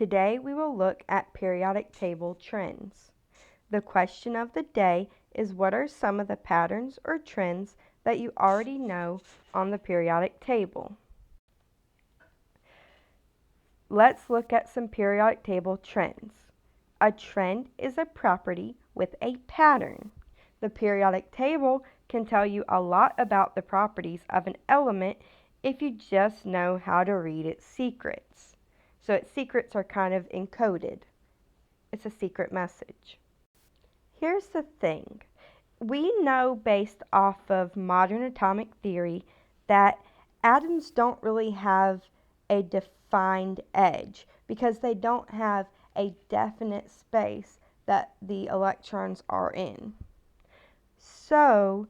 Today we will look at periodic table trends. The question of the day is, what are some of the patterns or trends that you already know on the periodic table? Let's look at some periodic table trends. A trend is a property with a pattern. The periodic table can tell you a lot about the properties of an element if you just know how to read its secrets. So its secrets are kind of encoded. It's a secret message. Here's the thing. We know based off of modern atomic theory that atoms don't really have a defined edge because they don't have a definite space that the electrons are in. So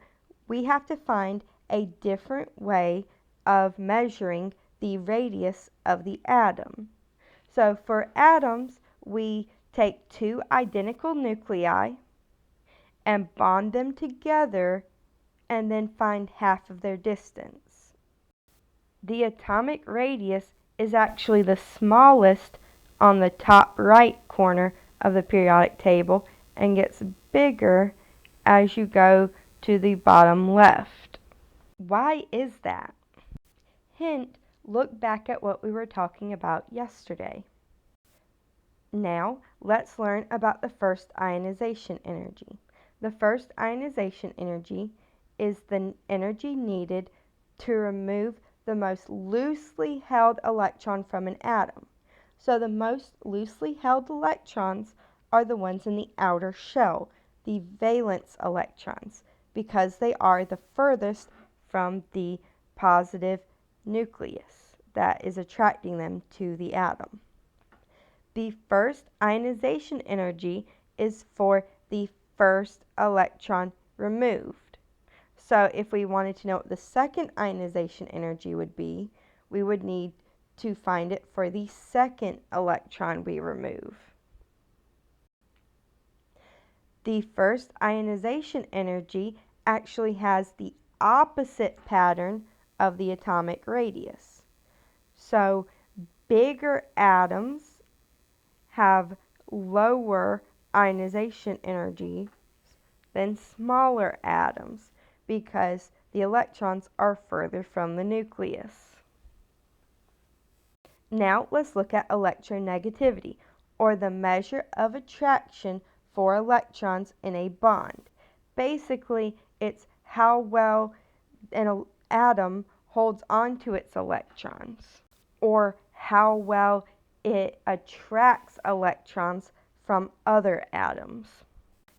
we have to find a different way of measuring the radius of the atom. So for atoms, we take two identical nuclei and bond them together and then find half of their distance. The atomic radius is actually the smallest on the top right corner of the periodic table and gets bigger as you go to the bottom left. Why is that? Hint, look back at what we were talking about yesterday. Now, let's learn about the first ionization energy. The first ionization energy is the energy needed to remove the most loosely held electron from an atom. So the most loosely held electrons are the ones in the outer shell, the valence electrons, because they are the furthest from the positive nucleus that is attracting them to the atom. The first ionization energy is for the first electron removed. So if we wanted to know what the second ionization energy would be, we would need to find it for the second electron we remove. The first ionization energy actually has the opposite pattern of the atomic radius. So bigger atoms have lower ionization energy than smaller atoms because the electrons are further from the nucleus. Now let's look at electronegativity, or the measure of attraction for electrons in a bond. Basically, it's how well an atom holds on to its electrons, or how well it attracts electrons from other atoms.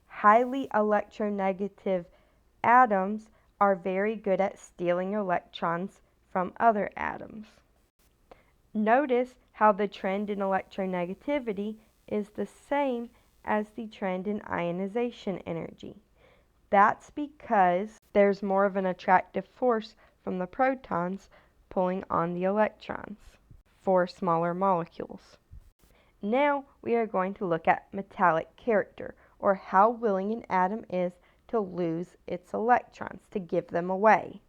Highly electronegative atoms are very good at stealing electrons from other atoms. Notice how the trend in electronegativity is the same as the trend in ionization energy. That's because there's more of an attractive force from the protons pulling on the electrons for smaller molecules. Now we are going to look at metallic character, or how willing an atom is to lose its electrons, to give them away.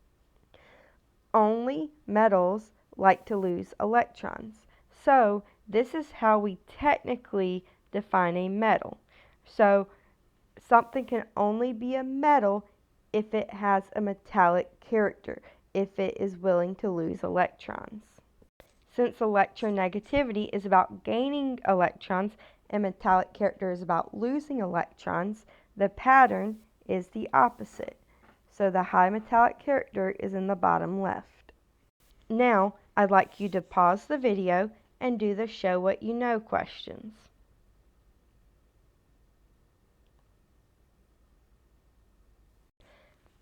Only metals like to lose electrons. So this is how we technically define a metal. So something can only be a metal if it has a metallic character, if it is willing to lose electrons. Since electronegativity is about gaining electrons and metallic character is about losing electrons, the pattern is the opposite. So the high metallic character is in the bottom left. Now, I'd like you to pause the video and do the show what you know questions.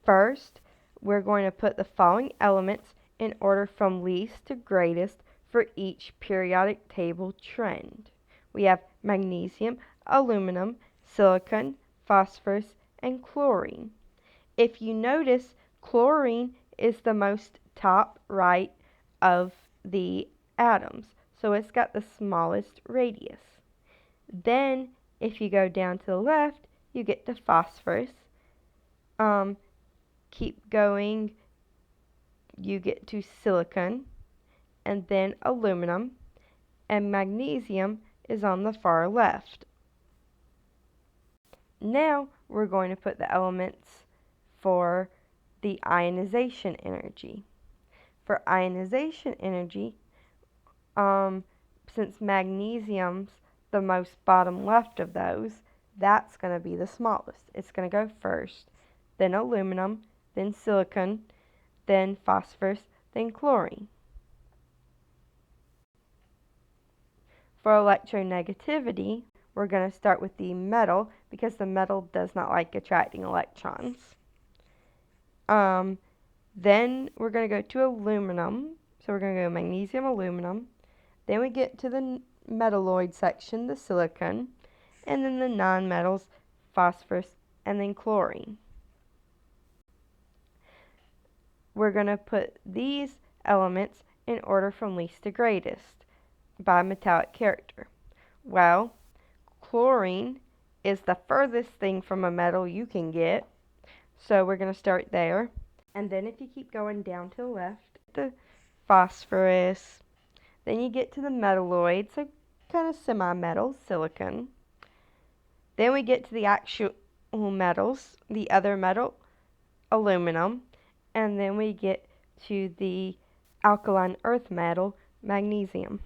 First, we're going to put the following elements in order from least to greatest for each periodic table trend. We have magnesium, aluminum, silicon, phosphorus, and chlorine. If you notice, chlorine is the most top right of the atoms, so it's got the smallest radius. Then, if you go down to the left, you get to phosphorus. Keep going, you get to silicon, and then aluminum, and magnesium is on the far left. Now we're going to put the elements for the ionization energy. For ionization energy, since magnesium's the most bottom left of those, that's going to be the smallest. It's going to go first, then aluminum, then silicon, then phosphorus, then chlorine. For electronegativity, we're going to start with the metal because the metal does not like attracting electrons. Then we're going to go to aluminum. So we're going to go magnesium, aluminum. Then we get to the metalloid section, the silicon, and then the nonmetals, phosphorus, and then chlorine. We're going to put these elements in order from least to greatest by metallic character. Well, chlorine is the furthest thing from a metal you can get, so we're going to start there. And then if you keep going down to the left, the phosphorus, then you get to the metalloid, so kind of semi-metal, silicon. Then we get to the actual metals, the other metal, aluminum, and then we get to the alkaline earth metal, magnesium.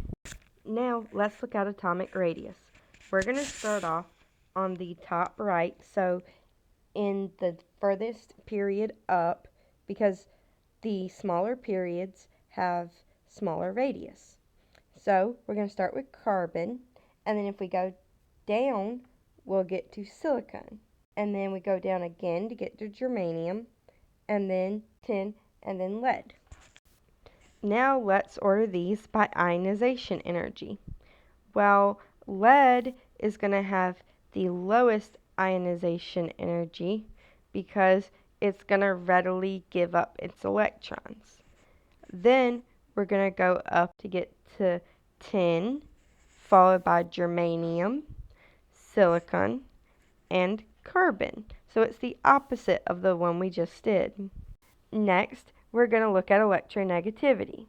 Now let's look at atomic radius. We're going to start off on the top right, so in the furthest period up, because the smaller periods have smaller radius. So we're going to start with carbon, and then if we go down, we'll get to silicon. And then we go down again to get to germanium, and then tin, and then lead. Now let's order these by ionization energy. Well, lead is going to have the lowest ionization energy because it's going to readily give up its electrons. Then we're going to go up to get to tin, followed by germanium, silicon, and carbon. So it's the opposite of the one we just did. Next, we're going to look at electronegativity.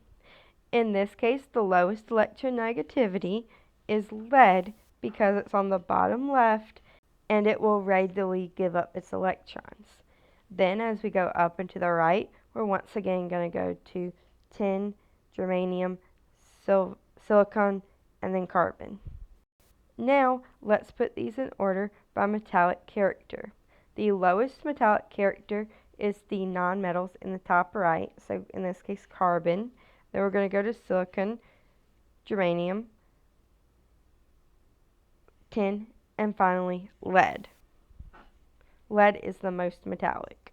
In this case, the lowest electronegativity is lead because it's on the bottom left and it will readily give up its electrons. Then as we go up and to the right, we're once again going to go to tin, germanium, silicon, and then carbon. Now let's put these in order by metallic character. The lowest metallic character is the nonmetals in the top right, so in this case carbon. Then we're going to go to silicon, germanium, tin, and finally lead. Lead is the most metallic.